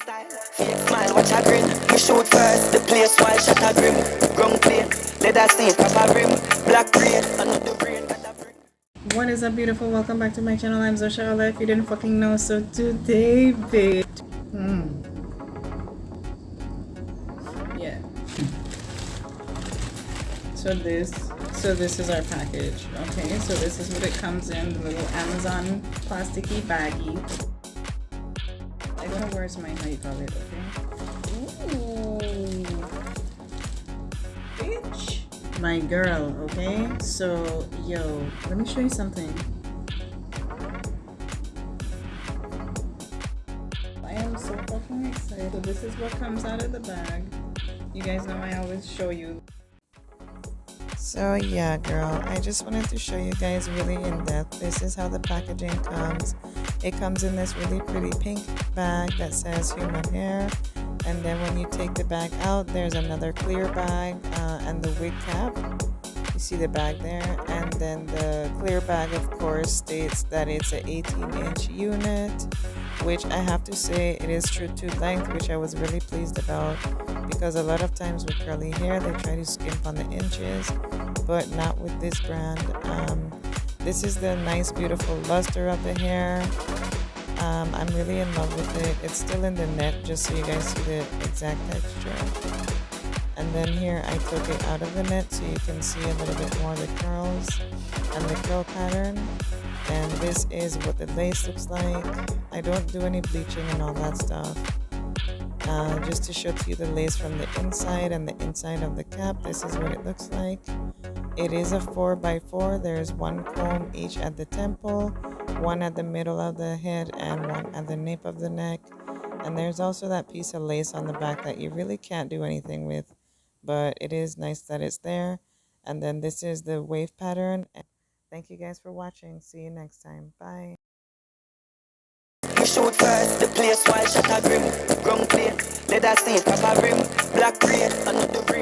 style, fake smile, watch a grin. We shoot first, the place while shot a grim. Ground plate, leather stain, papa rim. Black braid, another brain, got a brick. What is up, beautiful? Welcome back to my channel. I'm Xoxia. If you didn't fucking know, so today, bitch. Yeah. So this is our package. Okay, so this is what it comes in, the little Amazon plasticky baggie. I don't know where's my, how you call it, okay? Ooh. Bitch. My girl, okay? So, yo, let me show you something. I am so fucking excited. So this is what comes out of the bag. You guys know I always show you. So yeah, girl, I just wanted to show you guys really in depth. This is how the packaging comes. It comes in this really pretty pink bag that says human hair. And then when you take the bag out, there's another clear bag and the wig cap. You see the bag there. And then the clear bag, of course, states that it's an 18-inch unit, which I have to say it is true to length, which I was really pleased about, because a lot of times with curly hair, they try to skimp on the inches, but not with this brand. This is the nice, beautiful luster of the hair. I'm really in love with it. It's still in the net, just so you guys see the exact texture. And then here I took it out of the net so you can see a little bit more of the curls and the curl pattern. And this is what the lace looks like. I don't do any bleaching and all that stuff. Just to show to you the lace from the inside and the inside of the cap, this is what it looks like. It is a 4x4. There's one comb each at the temple, one at the middle of the head, and one at the nape of the neck. And there's also that piece of lace on the back that you really can't do anything with, but it is nice that it's there. And then this is the wave pattern. Thank you guys for watching. See you next time. Bye. We shoot first, the place while shot a grim. Ground plate, leather stain, papa rim. Black braid, another braid.